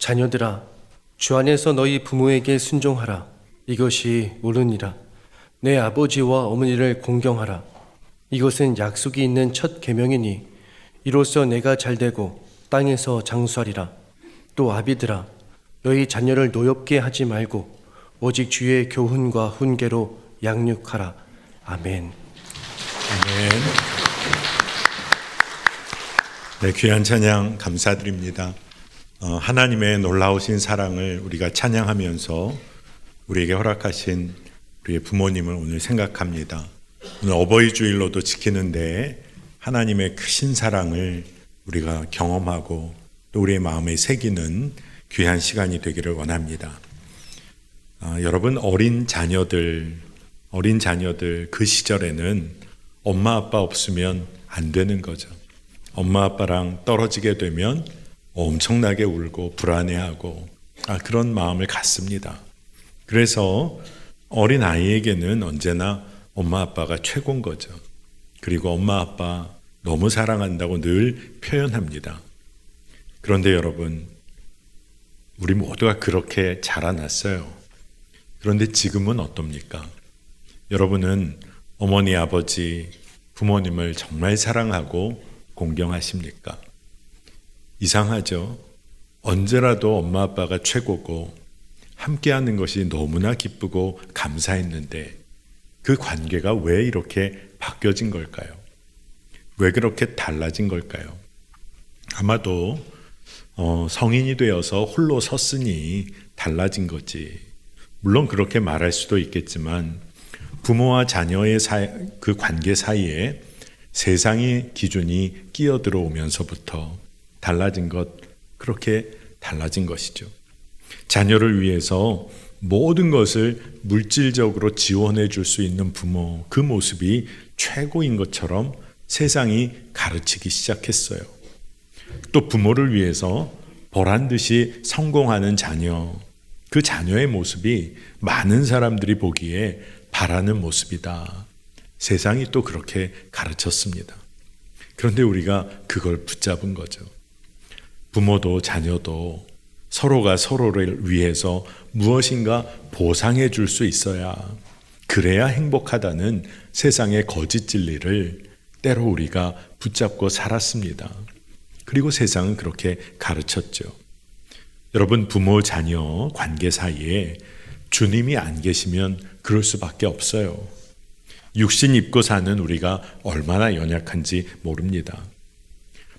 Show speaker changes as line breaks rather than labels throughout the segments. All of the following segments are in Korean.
자녀들아, 주 안에서 너희 부모에게 순종하라. 이것이 옳으니라. 내 아버지와 어머니를 공경하라. 이것은 약속이 있는 첫 계명이니 이로써 내가 잘되고 땅에서 장수하리라. 또 아비들아, 너희 자녀를 노엽게 하지 말고 오직 주의 교훈과 훈계로 양육하라. 아멘.
아멘. 네, 귀한 찬양 감사드립니다. 하나님의 놀라우신 사랑을 우리가 찬양하면서 우리에게 허락하신 우리의 부모님을 오늘 생각합니다. 오늘 어버이 주일로도 지키는데 하나님의 크신 사랑을 우리가 경험하고 또 우리의 마음에 새기는 귀한 시간이 되기를 원합니다. 여러분, 어린 자녀들 그 시절에는 엄마 아빠 없으면 안 되는 거죠. 엄마 아빠랑 떨어지게 되면 엄청나게 울고 불안해하고 그런 마음을 갖습니다. 그래서 어린 아이에게는 언제나 엄마 아빠가 최고인 거죠. 그리고 엄마 아빠 너무 사랑한다고 늘 표현합니다. 그런데 여러분, 우리 모두가 그렇게 자라났어요. 그런데 지금은 어떻습니까? 여러분은 어머니, 아버지, 부모님을 정말 사랑하고 공경하십니까? 이상하죠? 언제라도 엄마 아빠가 최고고 함께하는 것이 너무나 기쁘고 감사했는데 그 관계가 왜 이렇게 바뀌어진 걸까요? 왜 그렇게 달라진 걸까요? 아마도 성인이 되어서 홀로 섰으니 달라진 거지. 물론 그렇게 말할 수도 있겠지만 부모와 자녀의 그 관계 사이에 세상의 기준이 끼어들어오면서부터 그렇게 달라진 것이죠. 자녀를 위해서 모든 것을 물질적으로 지원해 줄 수 있는 부모, 그 모습이 최고인 것처럼 세상이 가르치기 시작했어요. 또 부모를 위해서 보란 듯이 성공하는 자녀, 그 자녀의 모습이 많은 사람들이 보기에 바라는 모습이다. 세상이 또 그렇게 가르쳤습니다. 그런데 우리가 그걸 붙잡은 거죠. 부모도 자녀도 서로가 서로를 위해서 무엇인가 보상해 줄 수 있어야, 그래야 행복하다는 세상의 거짓 진리를 때로 우리가 붙잡고 살았습니다. 그리고 세상은 그렇게 가르쳤죠. 여러분, 부모 자녀 관계 사이에 주님이 안 계시면 그럴 수밖에 없어요. 육신 입고 사는 우리가 얼마나 연약한지 모릅니다.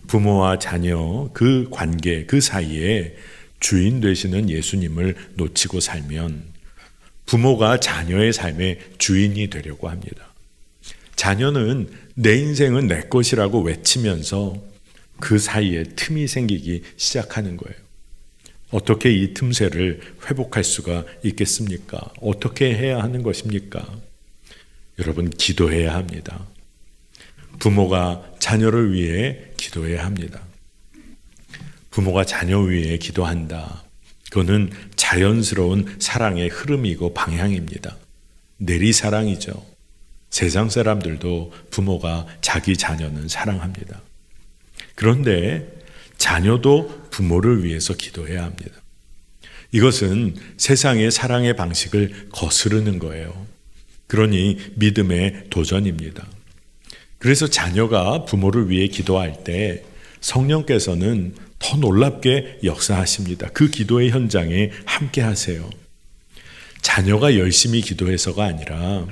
부모와 자녀 그 관계 그 사이에 주인 되시는 예수님을 놓치고 살면 부모가 자녀의 삶의 주인이 되려고 합니다. 자녀는 내 인생은 내 것이라고 외치면서 그 사이에 틈이 생기기 시작하는 거예요. 어떻게 이 틈새를 회복할 수가 있겠습니까? 어떻게 해야 하는 것입니까? 여러분, 기도해야 합니다. 부모가 자녀를 위해 기도해야 합니다. 부모가 자녀 위해 기도한다. 그거는 자연스러운 사랑의 흐름이고 방향입니다. 내리사랑이죠. 세상 사람들도 부모가 자기 자녀는 사랑합니다. 그런데 자녀도 부모를 위해서 기도해야 합니다. 이것은 세상의 사랑의 방식을 거스르는 거예요. 그러니 믿음의 도전입니다. 그래서 자녀가 부모를 위해 기도할 때 성령께서는 더 놀랍게 역사하십니다. 그 기도의 현장에 함께 하세요. 자녀가 열심히 기도해서가 아니라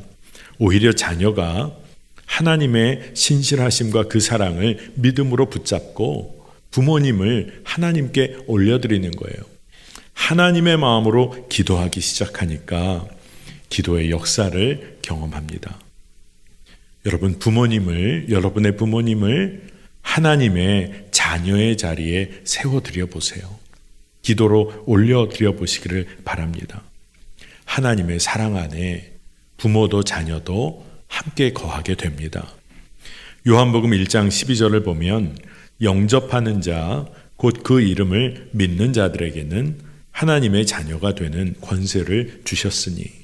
오히려 자녀가 하나님의 신실하심과 그 사랑을 믿음으로 붙잡고 부모님을 하나님께 올려드리는 거예요. 하나님의 마음으로 기도하기 시작하니까 기도의 역사를 경험합니다. 여러분의 부모님을 하나님의 자녀의 자리에 세워드려 보세요. 기도로 올려드려 보시기를 바랍니다. 하나님의 사랑 안에 부모도 자녀도 함께 거하게 됩니다. 요한복음 1장 12절을 보면 영접하는 자, 곧 그 이름을 믿는 자들에게는 하나님의 자녀가 되는 권세를 주셨으니.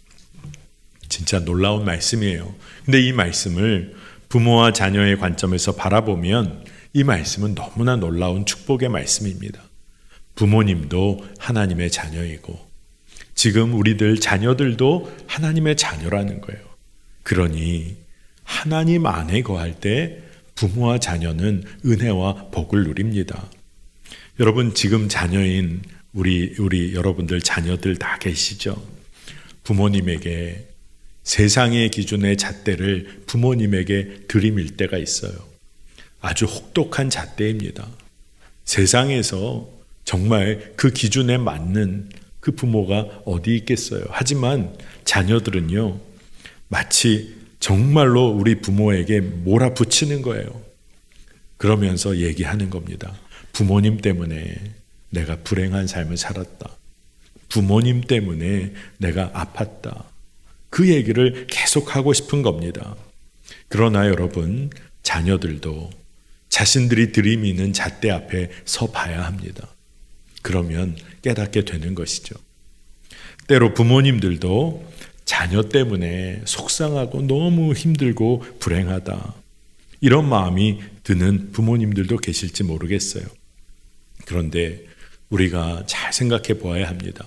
진짜 놀라운 말씀이에요. 근데 이 말씀을 부모와 자녀의 관점에서 바라보면 이 말씀은 너무나 놀라운 축복의 말씀입니다. 부모님도 하나님의 자녀이고 지금 우리들 자녀들도 하나님의 자녀라는 거예요. 그러니 하나님 안에 거할 때 부모와 자녀는 은혜와 복을 누립니다. 여러분 지금 자녀인 우리 여러분들 자녀들 다 계시죠? 부모님에게 세상의 기준의 잣대를 부모님에게 들이밀 때가 있어요. 아주 혹독한 잣대입니다. 세상에서 정말 그 기준에 맞는 그 부모가 어디 있겠어요. 하지만 자녀들은요, 마치 정말로 우리 부모에게 몰아붙이는 거예요. 그러면서 얘기하는 겁니다. 부모님 때문에 내가 불행한 삶을 살았다. 부모님 때문에 내가 아팠다. 그 얘기를 계속하고 싶은 겁니다. 그러나 여러분, 자녀들도 자신들이 들이미는 잣대 앞에 서 봐야 합니다. 그러면 깨닫게 되는 것이죠. 때로 부모님들도 자녀 때문에 속상하고 너무 힘들고 불행하다. 이런 마음이 드는 부모님들도 계실지 모르겠어요. 그런데 우리가 잘 생각해 보아야 합니다.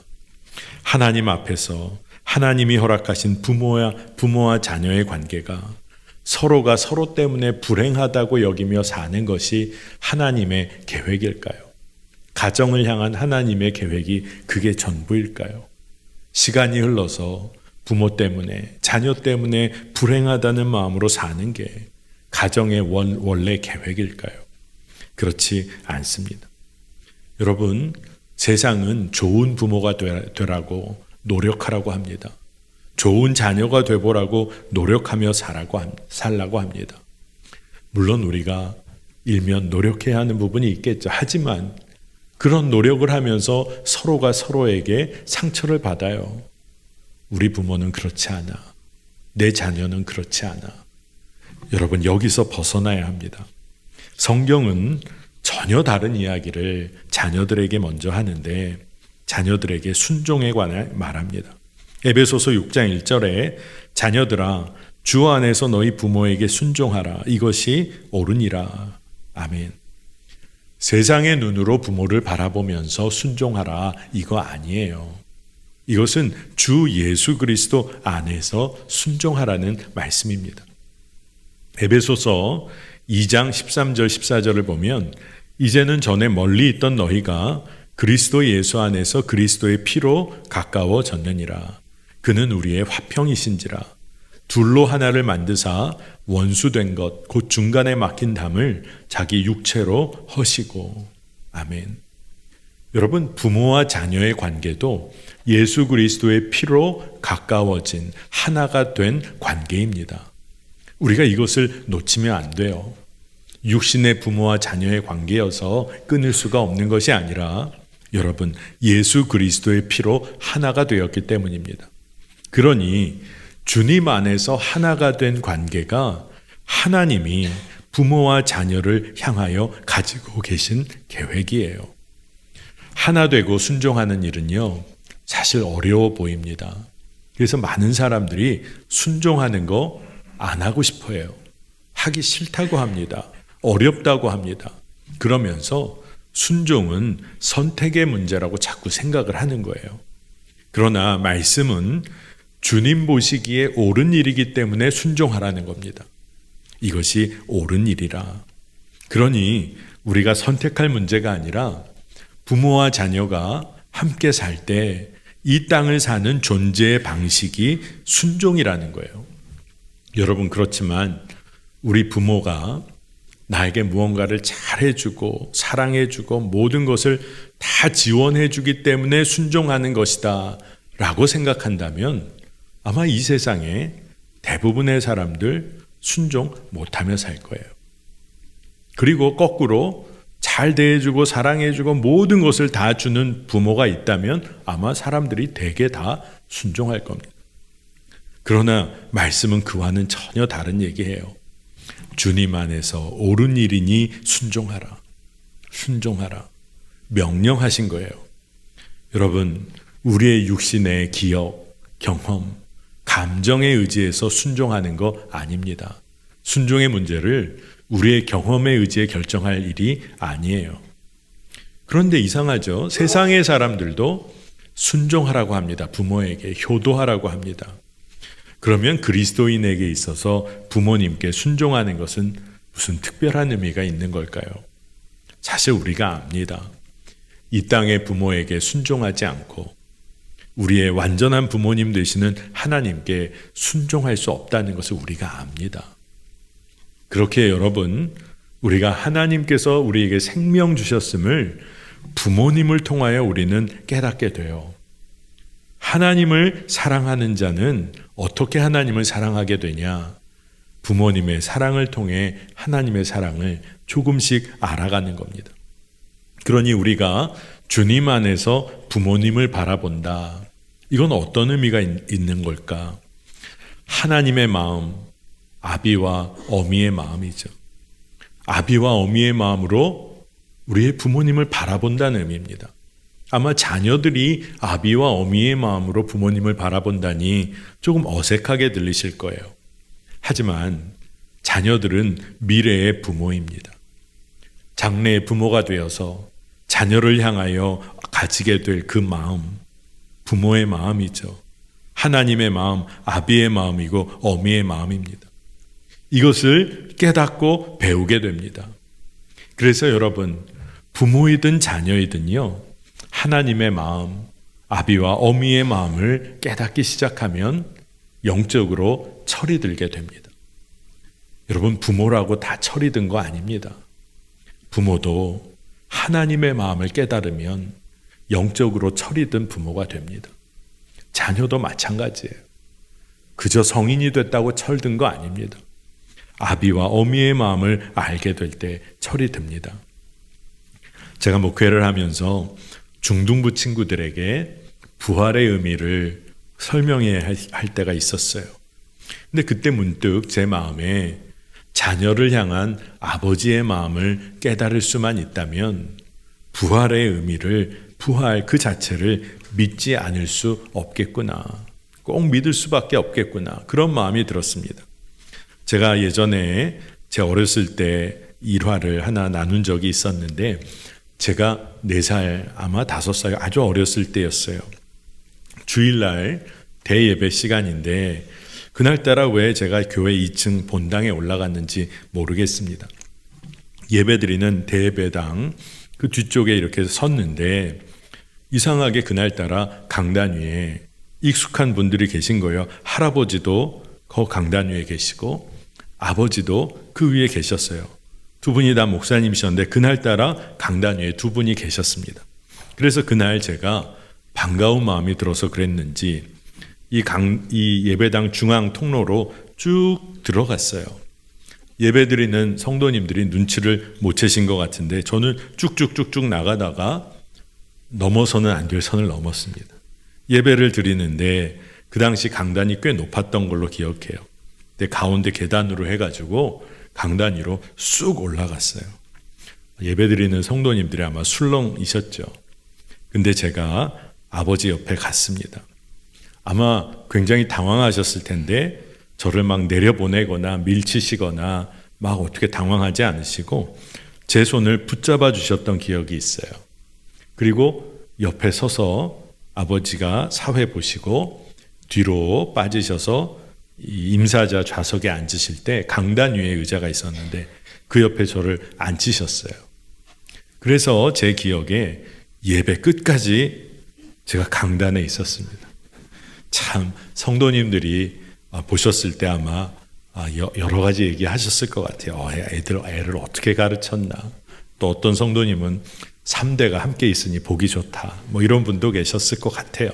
하나님 앞에서 하나님이 허락하신 부모와 자녀의 관계가 서로가 서로 때문에 불행하다고 여기며 사는 것이 하나님의 계획일까요? 가정을 향한 하나님의 계획이 그게 전부일까요? 시간이 흘러서 부모 때문에, 자녀 때문에 불행하다는 마음으로 사는 게 가정의 원래 계획일까요? 그렇지 않습니다. 여러분, 세상은 좋은 부모가 되라고 노력하라고 합니다. 좋은 자녀가 되보라고 노력하며 살라고 합니다. 물론 우리가 일면 노력해야 하는 부분이 있겠죠. 하지만 그런 노력을 하면서 서로가 서로에게 상처를 받아요. 우리 부모는 그렇지 않아. 내 자녀는 그렇지 않아. 여러분, 여기서 벗어나야 합니다. 성경은 전혀 다른 이야기를 자녀들에게 먼저 하는데 자녀들에게 순종에 관해 말합니다. 에베소서 6장 1절에 자녀들아 주 안에서 너희 부모에게 순종하라. 이것이 옳으니라. 아멘. 세상의 눈으로 부모를 바라보면서 순종하라. 이거 아니에요. 이것은 주 예수 그리스도 안에서 순종하라는 말씀입니다. 에베소서 2장 13절 14절을 보면 이제는 전에 멀리 있던 너희가 그리스도 예수 안에서 그리스도의 피로 가까워졌느니라. 그는 우리의 화평이신지라. 둘로 하나를 만드사 원수된 것 곧 중간에 막힌 담을 자기 육체로 허시고. 아멘. 여러분, 부모와 자녀의 관계도 예수 그리스도의 피로 가까워진 하나가 된 관계입니다. 우리가 이것을 놓치면 안 돼요. 육신의 부모와 자녀의 관계여서 끊을 수가 없는 것이 아니라 여러분, 예수 그리스도의 피로 하나가 되었기 때문입니다. 그러니 주님 안에서 하나가 된 관계가 하나님이 부모와 자녀를 향하여 가지고 계신 계획이에요. 하나 되고 순종하는 일은요, 사실 어려워 보입니다. 그래서 많은 사람들이 순종하는 거 안 하고 싶어 해요. 하기 싫다고 합니다. 어렵다고 합니다. 그러면서 순종은 선택의 문제라고 자꾸 생각을 하는 거예요. 그러나 말씀은 주님 보시기에 옳은 일이기 때문에 순종하라는 겁니다. 이것이 옳은 일이라. 그러니 우리가 선택할 문제가 아니라 부모와 자녀가 함께 살 때 이 땅을 사는 존재의 방식이 순종이라는 거예요. 여러분, 그렇지만 우리 부모가 나에게 무언가를 잘해주고 사랑해주고 모든 것을 다 지원해주기 때문에 순종하는 것이다 라고 생각한다면 아마 이 세상에 대부분의 사람들 순종 못하며 살 거예요. 그리고 거꾸로 잘 대해주고 사랑해주고 모든 것을 다 주는 부모가 있다면 아마 사람들이 대개 다 순종할 겁니다. 그러나 말씀은 그와는 전혀 다른 얘기예요. 주님 안에서 옳은 일이니 순종하라. 순종하라. 명령하신 거예요. 여러분, 우리의 육신의 기억, 경험, 감정에 의지해서 순종하는 거 아닙니다. 순종의 문제를 우리의 경험에 의지해 결정할 일이 아니에요. 그런데 이상하죠. 세상의 사람들도 순종하라고 합니다. 부모에게 효도하라고 합니다. 그러면 그리스도인에게 있어서 부모님께 순종하는 것은 무슨 특별한 의미가 있는 걸까요? 사실 우리가 압니다. 이 땅의 부모에게 순종하지 않고 우리의 완전한 부모님 되시는 하나님께 순종할 수 없다는 것을 우리가 압니다. 그렇게 여러분, 우리가 하나님께서 우리에게 생명 주셨음을 부모님을 통하여 우리는 깨닫게 돼요. 하나님을 사랑하는 자는 어떻게 하나님을 사랑하게 되냐? 부모님의 사랑을 통해 하나님의 사랑을 조금씩 알아가는 겁니다. 그러니 우리가 주님 안에서 부모님을 바라본다. 이건 어떤 의미가 있는 걸까? 하나님의 마음, 아비와 어미의 마음이죠. 아비와 어미의 마음으로 우리의 부모님을 바라본다는 의미입니다. 아마 자녀들이 아비와 어미의 마음으로 부모님을 바라본다니 조금 어색하게 들리실 거예요. 하지만 자녀들은 미래의 부모입니다. 장래의 부모가 되어서 자녀를 향하여 가지게 될 그 마음, 부모의 마음이죠. 하나님의 마음, 아비의 마음이고 어미의 마음입니다. 이것을 깨닫고 배우게 됩니다. 그래서 여러분, 부모이든 자녀이든요, 하나님의 마음, 아비와 어미의 마음을 깨닫기 시작하면 영적으로 철이 들게 됩니다. 여러분, 부모라고 다 철이 든 거 아닙니다. 부모도 하나님의 마음을 깨달으면 영적으로 철이 든 부모가 됩니다. 자녀도 마찬가지예요. 그저 성인이 됐다고 철든 거 아닙니다. 아비와 어미의 마음을 알게 될 때 철이 듭니다. 제가 목회를 하면서 중등부 친구들에게 부활의 의미를 설명해야 할 때가 있었어요. 근데 그때 문득 제 마음에 자녀를 향한 아버지의 마음을 깨달을 수만 있다면 부활의 의미를, 부활 그 자체를 믿지 않을 수 없겠구나. 꼭 믿을 수밖에 없겠구나. 그런 마음이 들었습니다. 제가 예전에 제 어렸을 때 일화를 하나 나눈 적이 있었는데, 제가 4살, 아마 5살, 아주 어렸을 때였어요. 주일날 대예배 시간인데 그날따라 왜 제가 교회 2층 본당에 올라갔는지 모르겠습니다. 예배드리는 대예배당 그 뒤쪽에 이렇게 섰는데 이상하게 그날따라 강단 위에 익숙한 분들이 계신 거예요. 할아버지도 그 강단 위에 계시고 아버지도 그 위에 계셨어요. 두 분이 다 목사님이셨는데 그날따라 강단 위에 두 분이 계셨습니다. 그래서 그날 제가 반가운 마음이 들어서 그랬는지 이 예배당 중앙 통로로 쭉 들어갔어요. 예배드리는 성도님들이 눈치를 못 채신 것 같은데 저는 쭉쭉쭉쭉 나가다가 넘어서는 안 될 선을 넘었습니다. 예배를 드리는데 그 당시 강단이 꽤 높았던 걸로 기억해요. 근데 가운데 계단으로 해가지고 강단 위로 쑥 올라갔어요. 예배드리는 성도님들이 아마 술렁이셨죠. 근데 제가 아버지 옆에 갔습니다. 아마 굉장히 당황하셨을 텐데 저를 막 내려보내거나 밀치시거나 막 어떻게 당황하지 않으시고 제 손을 붙잡아 주셨던 기억이 있어요. 그리고 옆에 서서 아버지가 사회 보시고 뒤로 빠지셔서 이 임사자 좌석에 앉으실 때 강단 위에 의자가 있었는데 그 옆에 저를 앉히셨어요. 그래서 제 기억에 예배 끝까지 제가 강단에 있었습니다. 참 성도님들이 보셨을 때 아마 여러 가지 얘기하셨을 것 같아요. 애를 어떻게 가르쳤나. 또 어떤 성도님은 3대가 함께 있으니 보기 좋다. 뭐 이런 분도 계셨을 것 같아요.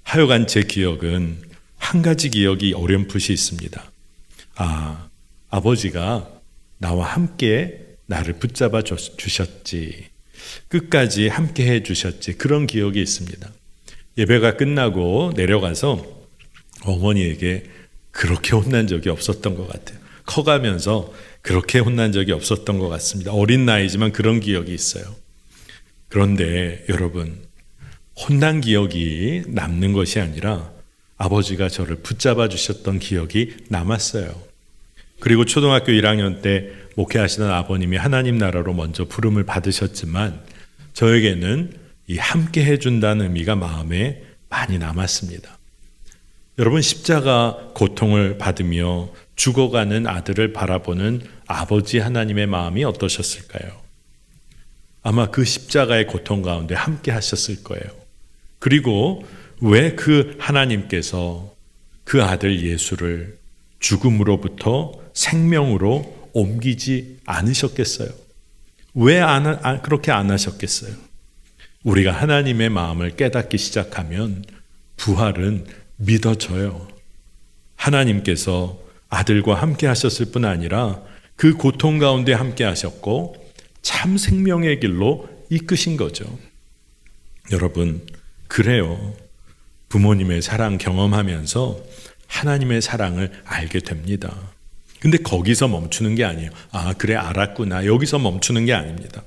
하여간 제 기억은 한 가지 기억이 어렴풋이 있습니다. 아버지가 나와 함께 나를 붙잡아 주셨지. 끝까지 함께 해 주셨지. 그런 기억이 있습니다. 예배가 끝나고 내려가서 어머니에게 그렇게 혼난 적이 없었던 것 같아요. 커가면서 그렇게 혼난 적이 없었던 것 같습니다. 어린 나이지만 그런 기억이 있어요. 그런데 여러분, 혼난 기억이 남는 것이 아니라 아버지가 저를 붙잡아 주셨던 기억이 남았어요. 그리고 초등학교 1학년 때 목회하시던 아버님이 하나님 나라로 먼저 부름을 받으셨지만 저에게는 이 함께 해준다는 의미가 마음에 많이 남았습니다. 여러분, 십자가 고통을 받으며 죽어가는 아들을 바라보는 아버지 하나님의 마음이 어떠셨을까요? 아마 그 십자가의 고통 가운데 함께 하셨을 거예요. 그리고 왜 그 하나님께서 그 아들 예수를 죽음으로부터 생명으로 옮기지 않으셨겠어요? 왜 그렇게 안 하셨겠어요? 우리가 하나님의 마음을 깨닫기 시작하면 부활은 믿어져요. 하나님께서 아들과 함께 하셨을 뿐 아니라 그 고통 가운데 함께 하셨고 참 생명의 길로 이끄신 거죠. 여러분, 그래요. 부모님의 사랑 경험하면서 하나님의 사랑을 알게 됩니다. 근데 거기서 멈추는 게 아니에요. 아, 그래, 알았구나. 여기서 멈추는 게 아닙니다.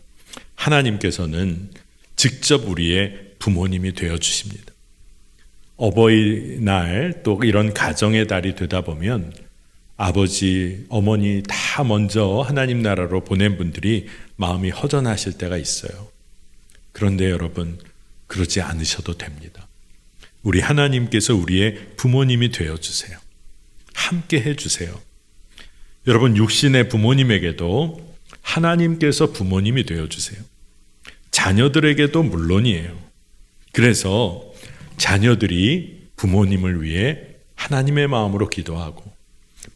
하나님께서는 직접 우리의 부모님이 되어주십니다. 어버이날 또 이런 가정의 달이 되다 보면 아버지, 어머니 다 먼저 하나님 나라로 보낸 분들이 마음이 허전하실 때가 있어요. 그런데 여러분, 그러지 않으셔도 됩니다. 우리 하나님께서 우리의 부모님이 되어주세요. 함께 해주세요. 여러분, 육신의 부모님에게도 하나님께서 부모님이 되어주세요. 자녀들에게도 물론이에요. 그래서 자녀들이 부모님을 위해 하나님의 마음으로 기도하고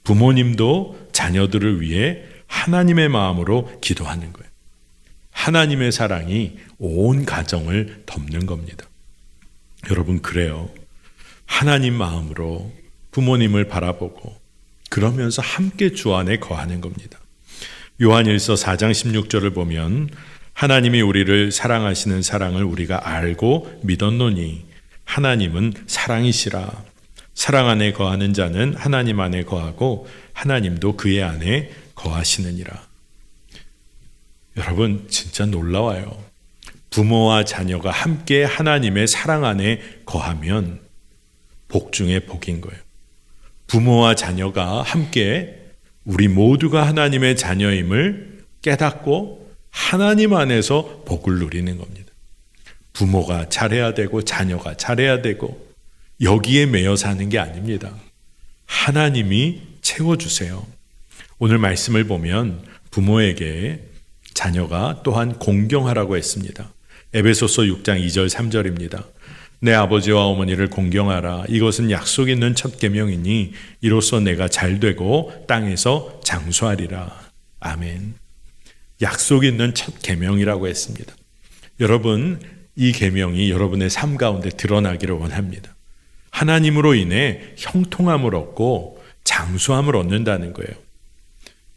부모님도 자녀들을 위해 하나님의 마음으로 기도하는 거예요. 하나님의 사랑이 온 가정을 덮는 겁니다. 여러분, 그래요. 하나님 마음으로 부모님을 바라보고 그러면서 함께 주 안에 거하는 겁니다. 요한일서 4장 16절을 보면 하나님이 우리를 사랑하시는 사랑을 우리가 알고 믿었노니 하나님은 사랑이시라. 사랑 안에 거하는 자는 하나님 안에 거하고 하나님도 그의 안에 거하시느니라. 여러분, 진짜 놀라워요. 부모와 자녀가 함께 하나님의 사랑 안에 거하면 복 중에 복인 거예요. 부모와 자녀가 함께 우리 모두가 하나님의 자녀임을 깨닫고 하나님 안에서 복을 누리는 겁니다. 부모가 잘해야 되고 자녀가 잘해야 되고 여기에 매여 사는 게 아닙니다. 하나님이 채워주세요. 오늘 말씀을 보면 부모에게 자녀가 또한 공경하라고 했습니다. 에베소서 6장 2절 3절입니다. 내 아버지와 어머니를 공경하라. 이것은 약속 있는 첫 계명이니 이로써 내가 잘되고 땅에서 장수하리라. 아멘. 약속 있는 첫 계명이라고 했습니다. 여러분, 이 계명이 여러분의 삶 가운데 드러나기를 원합니다. 하나님으로 인해 형통함을 얻고 장수함을 얻는다는 거예요.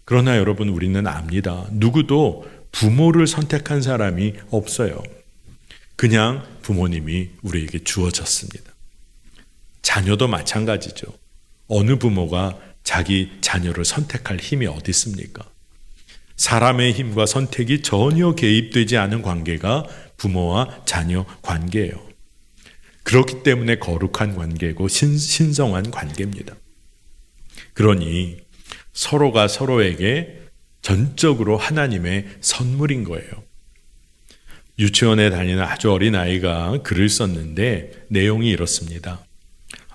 그러나 여러분, 우리는 압니다. 누구도 부모를 선택한 사람이 없어요. 그냥 부모님이 우리에게 주어졌습니다. 자녀도 마찬가지죠. 어느 부모가 자기 자녀를 선택할 힘이 어디 있습니까? 사람의 힘과 선택이 전혀 개입되지 않은 관계가 부모와 자녀 관계예요. 그렇기 때문에 거룩한 관계고 신성한 관계입니다. 그러니 서로가 서로에게 전적으로 하나님의 선물인 거예요. 유치원에 다니는 아주 어린 아이가 글을 썼는데 내용이 이렇습니다.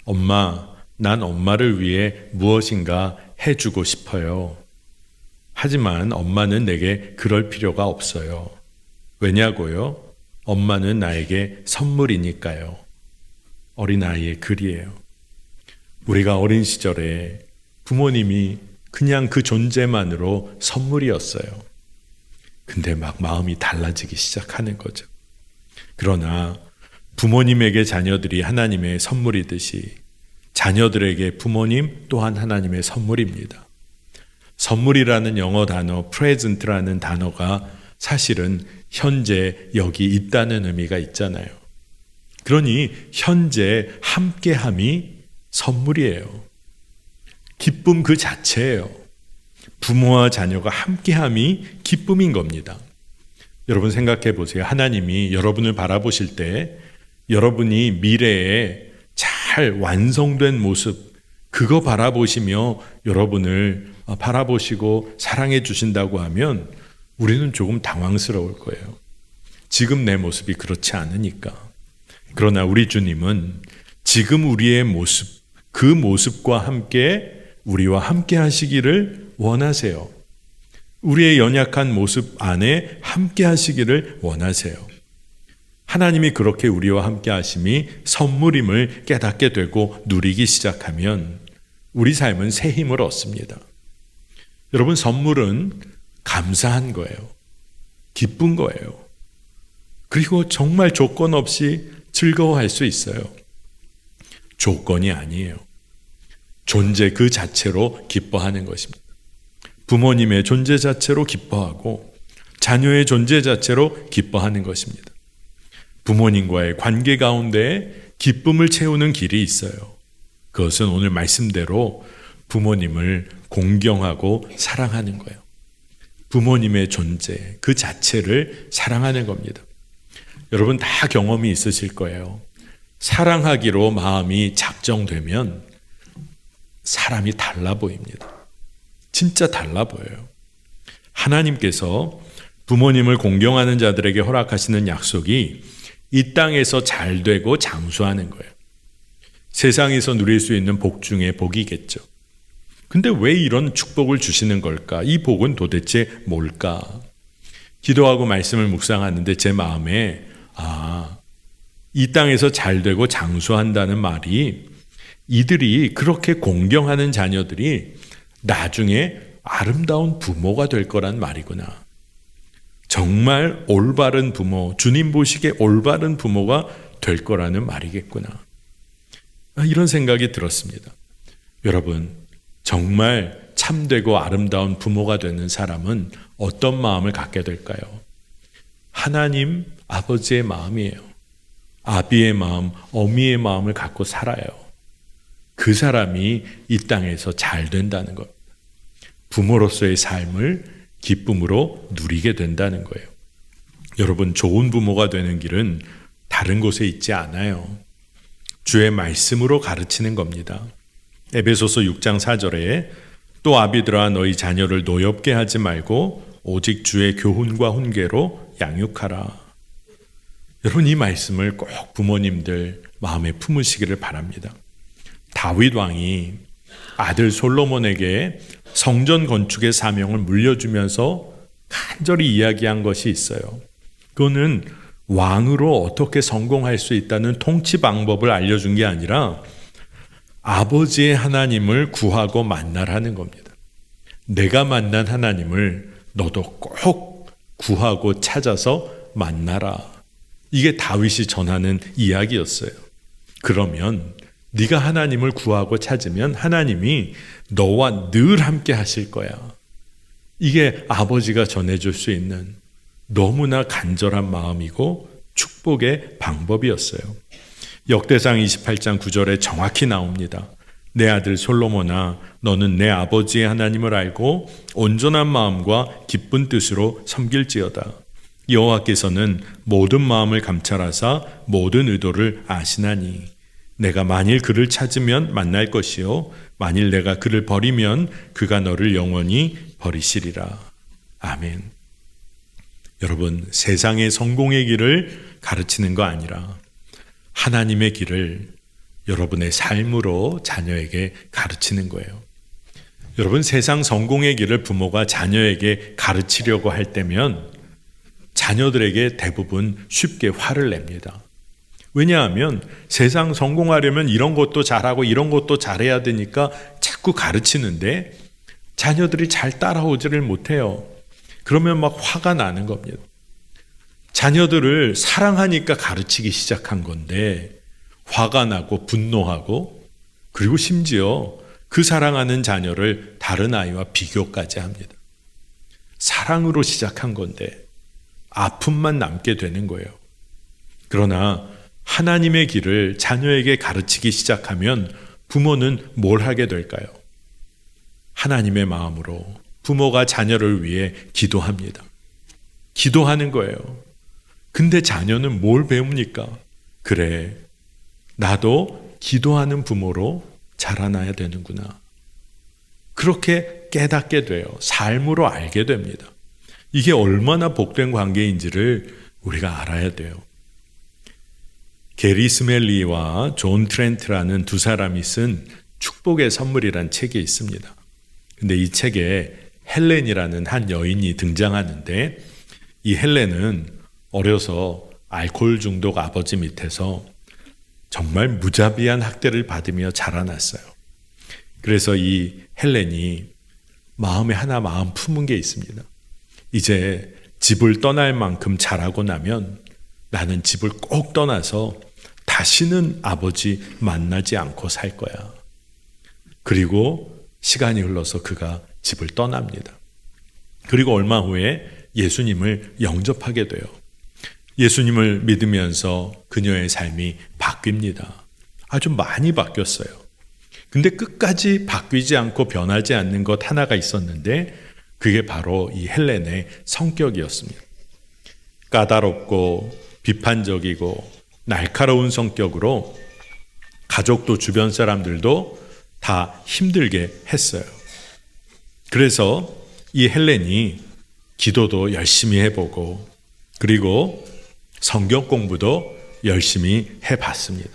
엄마, 난 엄마를 위해 무엇인가 해주고 싶어요. 하지만 엄마는 내게 그럴 필요가 없어요. 왜냐고요? 엄마는 나에게 선물이니까요. 어린아이의 글이에요. 우리가 어린 시절에 부모님이 그냥 그 존재만으로 선물이었어요. 근데 막 마음이 달라지기 시작하는 거죠. 그러나 부모님에게 자녀들이 하나님의 선물이듯이 자녀들에게 부모님 또한 하나님의 선물입니다. 선물이라는 영어 단어 present라는 단어가 사실은 현재 여기 있다는 의미가 있잖아요. 그러니 현재 함께함이 선물이에요. 기쁨 그 자체예요. 부모와 자녀가 함께함이 기쁨인 겁니다. 여러분 생각해 보세요. 하나님이 여러분을 바라보실 때 여러분이 미래에 잘 완성된 모습 그거 바라보시며 여러분을 바라보시고 사랑해 주신다고 하면 우리는 조금 당황스러울 거예요. 지금 내 모습이 그렇지 않으니까. 그러나 우리 주님은 지금 우리의 모습, 그 모습과 함께 우리와 함께 하시기를 원하세요. 우리의 연약한 모습 안에 함께 하시기를 원하세요. 하나님이 그렇게 우리와 함께 하심이 선물임을 깨닫게 되고 누리기 시작하면 우리 삶은 새 힘을 얻습니다. 여러분, 선물은 감사한 거예요. 기쁜 거예요. 그리고 정말 조건 없이 즐거워할 수 있어요. 조건이 아니에요. 존재 그 자체로 기뻐하는 것입니다. 부모님의 존재 자체로 기뻐하고 자녀의 존재 자체로 기뻐하는 것입니다. 부모님과의 관계 가운데 기쁨을 채우는 길이 있어요. 그것은 오늘 말씀대로 부모님을 공경하고 사랑하는 거예요. 부모님의 존재 그 자체를 사랑하는 겁니다. 여러분 다 경험이 있으실 거예요. 사랑하기로 마음이 작정되면 사람이 달라 보입니다. 진짜 달라 보여요. 하나님께서 부모님을 공경하는 자들에게 허락하시는 약속이 이 땅에서 잘 되고 장수하는 거예요. 세상에서 누릴 수 있는 복 중에 복이겠죠. 근데 왜 이런 축복을 주시는 걸까? 이 복은 도대체 뭘까? 기도하고 말씀을 묵상하는데 제 마음에 이 땅에서 잘 되고 장수한다는 말이 이들이 그렇게 공경하는 자녀들이 나중에 아름다운 부모가 될 거란 말이구나. 정말 올바른 부모, 주님 보시기에 올바른 부모가 될 거라는 말이겠구나. 이런 생각이 들었습니다. 여러분, 정말 참되고 아름다운 부모가 되는 사람은 어떤 마음을 갖게 될까요? 하나님 아버지의 마음이에요. 아비의 마음, 어미의 마음을 갖고 살아요. 그 사람이 이 땅에서 잘 된다는 것. 부모로서의 삶을 기쁨으로 누리게 된다는 거예요. 여러분, 좋은 부모가 되는 길은 다른 곳에 있지 않아요. 주의 말씀으로 가르치는 겁니다. 에베소서 6장 4절에 또 아비들아 너희 자녀를 노엽게 하지 말고 오직 주의 교훈과 훈계로 양육하라. 여러분, 이 말씀을 꼭 부모님들 마음에 품으시기를 바랍니다. 다윗 왕이 아들 솔로몬에게 성전 건축의 사명을 물려주면서 간절히 이야기한 것이 있어요. 그거는 왕으로 어떻게 성공할 수 있다는 통치 방법을 알려준 게 아니라 아버지의 하나님을 구하고 만나라는 겁니다. 내가 만난 하나님을 너도 꼭 구하고 찾아서 만나라. 이게 다윗이 전하는 이야기였어요. 그러면 네가 하나님을 구하고 찾으면 하나님이 너와 늘 함께 하실 거야. 이게 아버지가 전해줄 수 있는 너무나 간절한 마음이고 축복의 방법이었어요. 역대상 28장 9절에 정확히 나옵니다. 내 아들 솔로몬아, 너는 내 아버지의 하나님을 알고 온전한 마음과 기쁜 뜻으로 섬길지어다. 여호와께서는 모든 마음을 감찰하사 모든 의도를 아시나니 내가 만일 그를 찾으면 만날 것이요 만일 내가 그를 버리면 그가 너를 영원히 버리시리라. 아멘. 여러분, 세상의 성공의 길을 가르치는 거 아니라 하나님의 길을 여러분의 삶으로 자녀에게 가르치는 거예요. 여러분, 세상 성공의 길을 부모가 자녀에게 가르치려고 할 때면 자녀들에게 대부분 쉽게 화를 냅니다. 왜냐하면 세상 성공하려면 이런 것도 잘하고 이런 것도 잘해야 되니까 자꾸 가르치는데 자녀들이 잘 따라오지를 못해요. 그러면 막 화가 나는 겁니다. 자녀들을 사랑하니까 가르치기 시작한 건데 화가 나고 분노하고 그리고 심지어 그 사랑하는 자녀를 다른 아이와 비교까지 합니다. 사랑으로 시작한 건데 아픔만 남게 되는 거예요. 그러나 하나님의 길을 자녀에게 가르치기 시작하면 부모는 뭘 하게 될까요? 하나님의 마음으로 부모가 자녀를 위해 기도합니다. 기도하는 거예요. 근데 자녀는 뭘 배웁니까? 그래, 나도 기도하는 부모로 자라나야 되는구나. 그렇게 깨닫게 돼요. 삶으로 알게 됩니다. 이게 얼마나 복된 관계인지를 우리가 알아야 돼요. 게리 스멜리와 존 트렌트라는 두 사람이 쓴 축복의 선물이란 책이 있습니다. 근데 이 책에 헬렌이라는 한 여인이 등장하는데, 이 헬렌은 어려서 알코올 중독 아버지 밑에서 정말 무자비한 학대를 받으며 자라났어요. 그래서 이 헬렌이 마음에 하나 마음 품은 게 있습니다. 이제 집을 떠날 만큼 자라고 나면 나는 집을 꼭 떠나서 다시는 아버지 만나지 않고 살 거야. 그리고 시간이 흘러서 그가 집을 떠납니다. 그리고 얼마 후에 예수님을 영접하게 돼요. 예수님을 믿으면서 그녀의 삶이 바뀝니다. 아주 많이 바뀌었어요. 근데 끝까지 바뀌지 않고 변하지 않는 것 하나가 있었는데, 그게 바로 이 헬렌의 성격이었습니다. 까다롭고 비판적이고 날카로운 성격으로 가족도 주변 사람들도 다 힘들게 했어요. 그래서 이 헬렌이 기도도 열심히 해보고, 그리고 성경 공부도 열심히 해봤습니다.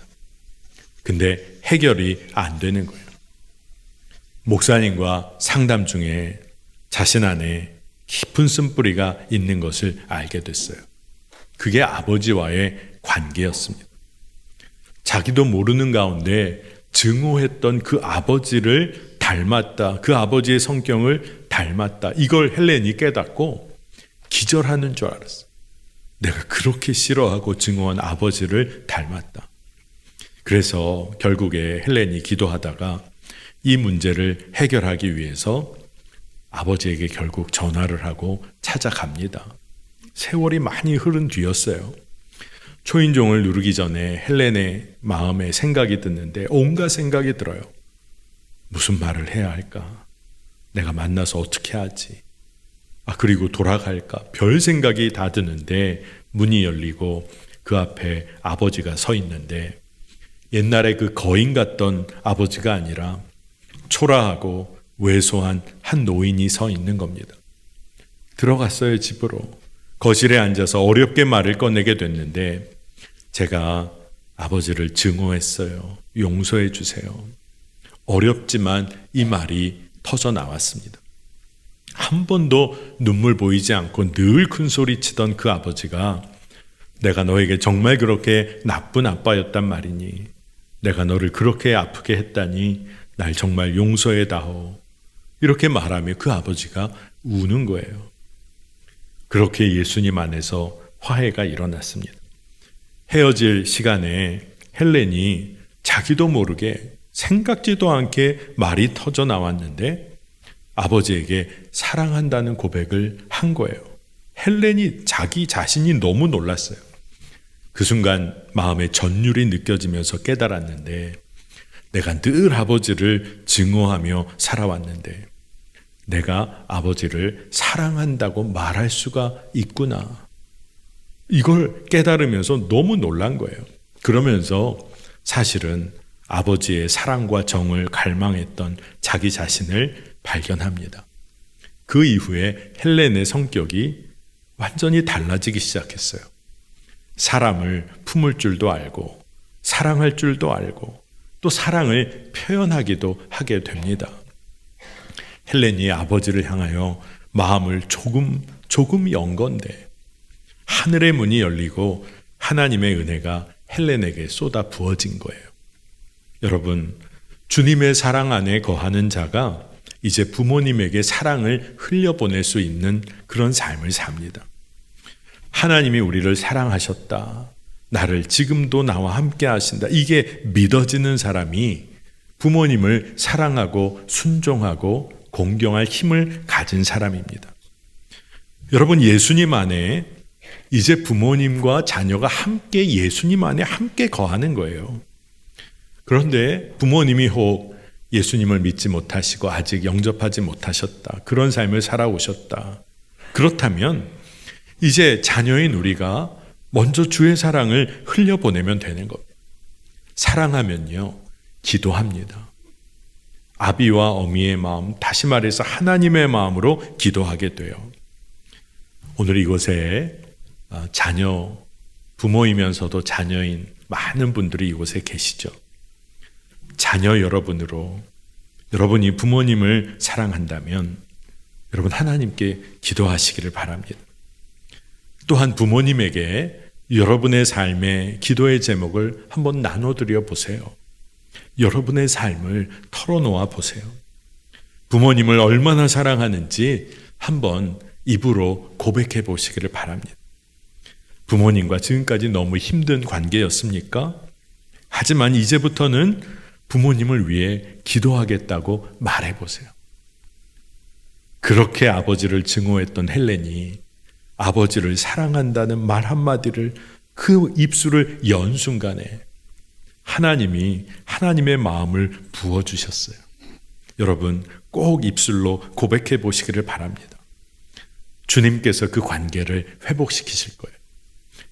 근데 해결이 안 되는 거예요. 목사님과 상담 중에 자신 안에 깊은 쓴뿌리가 있는 것을 알게 됐어요. 그게 아버지와의 관계였습니다. 자기도 모르는 가운데 증오했던 그 아버지를 닮았다, 그 아버지의 성격을 닮았다, 이걸 헬렌이 깨닫고 기절하는 줄 알았어요. 내가 그렇게 싫어하고 증오한 아버지를 닮았다. 그래서 결국에 헬렌이 기도하다가 이 문제를 해결하기 위해서 아버지에게 결국 전화를 하고 찾아갑니다. 세월이 많이 흐른 뒤였어요. 초인종을 누르기 전에 헬렌의 마음에 생각이 드는데 온갖 생각이 들어요. 무슨 말을 해야 할까? 내가 만나서 어떻게 하지? 그리고 돌아갈까? 별 생각이 다 드는데 문이 열리고 그 앞에 아버지가 서 있는데, 옛날에 그 거인 같던 아버지가 아니라 초라하고 왜소한 한 노인이 서 있는 겁니다. 들어갔어요, 집으로. 거실에 앉아서 어렵게 말을 꺼내게 됐는데, 제가 아버지를 증오했어요. 용서해 주세요. 어렵지만 이 말이 터져 나왔습니다. 한 번도 눈물 보이지 않고 늘 큰 소리 치던 그 아버지가, 내가 너에게 정말 그렇게 나쁜 아빠였단 말이니? 내가 너를 그렇게 아프게 했다니 날 정말 용서해 다오. 이렇게 말하며 그 아버지가 우는 거예요. 그렇게 예수님 안에서 화해가 일어났습니다. 헤어질 시간에 헬렌이 자기도 모르게 생각지도 않게 말이 터져 나왔는데 아버지에게 사랑한다는 고백을 한 거예요. 헬렌이 자기 자신이 너무 놀랐어요. 그 순간 마음에 전율이 느껴지면서 깨달았는데, 내가 늘 아버지를 증오하며 살아왔는데 내가 아버지를 사랑한다고 말할 수가 있구나. 이걸 깨달으면서 너무 놀란 거예요. 그러면서 사실은 아버지의 사랑과 정을 갈망했던 자기 자신을 발견합니다. 그 이후에 헬렌의 성격이 완전히 달라지기 시작했어요. 사람을 품을 줄도 알고 사랑할 줄도 알고 또 사랑을 표현하기도 하게 됩니다. 헬렌이 아버지를 향하여 마음을 조금 연 건데 하늘의 문이 열리고 하나님의 은혜가 헬렌에게 쏟아 부어진 거예요. 여러분, 주님의 사랑 안에 거하는 자가 이제 부모님에게 사랑을 흘려보낼 수 있는 그런 삶을 삽니다. 하나님이 우리를 사랑하셨다. 나를 지금도 나와 함께 하신다. 이게 믿어지는 사람이 부모님을 사랑하고 순종하고 공경할 힘을 가진 사람입니다. 여러분, 예수님 안에 이제 부모님과 자녀가 함께 예수님 안에 함께 거하는 거예요. 그런데 부모님이 혹 예수님을 믿지 못하시고 아직 영접하지 못하셨다. 그런 삶을 살아오셨다. 그렇다면 이제 자녀인 우리가 먼저 주의 사랑을 흘려보내면 되는 겁니다. 사랑하면요, 기도합니다. 아비와 어미의 마음, 다시 말해서 하나님의 마음으로 기도하게 돼요. 오늘 이곳에 자녀, 부모이면서도 자녀인 많은 분들이 이곳에 계시죠. 자녀 여러분으로 여러분이 부모님을 사랑한다면 여러분 하나님께 기도하시기를 바랍니다. 또한 부모님에게 여러분의 삶의 기도의 제목을 한번 나눠드려 보세요. 여러분의 삶을 털어놓아 보세요. 부모님을 얼마나 사랑하는지 한번 입으로 고백해 보시기를 바랍니다. 부모님과 지금까지 너무 힘든 관계였습니까? 하지만 이제부터는 부모님을 위해 기도하겠다고 말해 보세요. 그렇게 아버지를 증오했던 헬렌이 아버지를 사랑한다는 말 한마디를 그 입술을 연 순간에 하나님이 하나님의 마음을 부어주셨어요. 여러분 꼭 입술로 고백해 보시기를 바랍니다. 주님께서 그 관계를 회복시키실 거예요.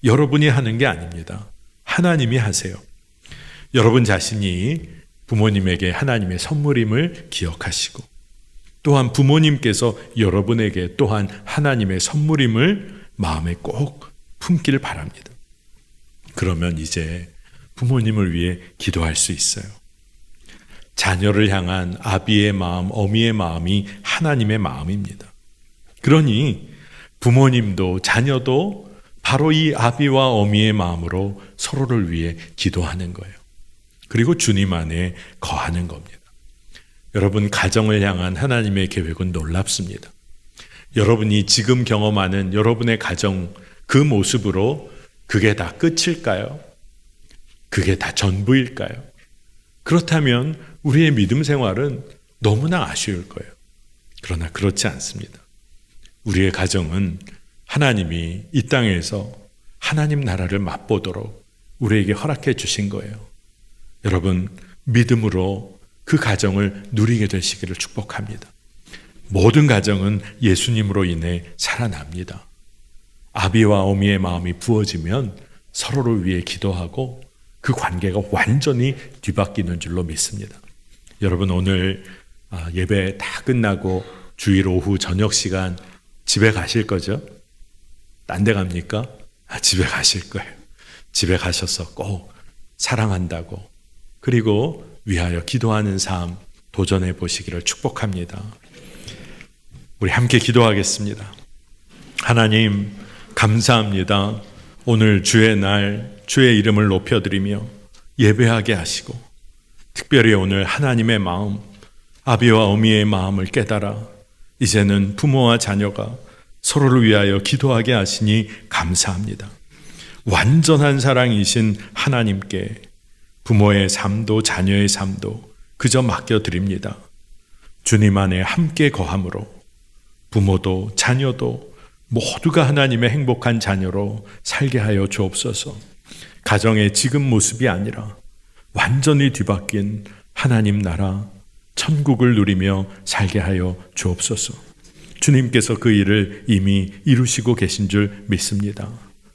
여러분이 하는 게 아닙니다. 하나님이 하세요. 여러분 자신이 부모님에게 하나님의 선물임을 기억하시고 또한 부모님께서 여러분에게 또한 하나님의 선물임을 마음에 꼭 품기를 바랍니다. 그러면 이제 부모님을 위해 기도할 수 있어요. 자녀를 향한 아비의 마음, 어미의 마음이 하나님의 마음입니다. 그러니 부모님도 자녀도 바로 이 아비와 어미의 마음으로 서로를 위해 기도하는 거예요. 그리고 주님 안에 거하는 겁니다. 여러분 가정을 향한 하나님의 계획은 놀랍습니다. 여러분이 지금 경험하는 여러분의 가정 그 모습으로 그게 다 끝일까요? 그게 다 전부일까요? 그렇다면 우리의 믿음 생활은 너무나 아쉬울 거예요. 그러나 그렇지 않습니다. 우리의 가정은 하나님이 이 땅에서 하나님 나라를 맛보도록 우리에게 허락해 주신 거예요. 여러분 믿음으로 그 가정을 누리게 되시기를 축복합니다. 모든 가정은 예수님으로 인해 살아납니다. 아비와 어미의 마음이 부어지면 서로를 위해 기도하고 그 관계가 완전히 뒤바뀌는 줄로 믿습니다. 여러분 오늘 예배 다 끝나고 주일 오후 저녁 시간 집에 가실 거죠? 딴 데 갑니까? 집에 가실 거예요. 집에 가셔서 꼭 사랑한다고 그리고 위하여 기도하는 삶 도전해 보시기를 축복합니다. 우리 함께 기도하겠습니다. 하나님 감사합니다. 오늘 주의 날 주의 이름을 높여드리며 예배하게 하시고 특별히 오늘 하나님의 마음 아비와 어미의 마음을 깨달아 이제는 부모와 자녀가 서로를 위하여 기도하게 하시니 감사합니다. 완전한 사랑이신 하나님께 부모의 삶도 자녀의 삶도 그저 맡겨드립니다. 주님 안에 함께 거함으로 부모도 자녀도 모두가 하나님의 행복한 자녀로 살게 하여 주옵소서. 가정의 지금 모습이 아니라 완전히 뒤바뀐 하나님 나라 천국을 누리며 살게 하여 주옵소서. 주님께서 그 일을 이미 이루시고 계신 줄 믿습니다.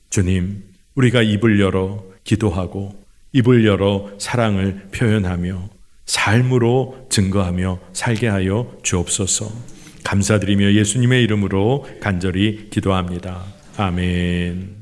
주님, 우리가 입을 열어 기도하고 입을 열어 사랑을 표현하며 삶으로 증거하며 살게 하여 주옵소서. 감사드리며 예수님의 이름으로 간절히 기도합니다. 아멘.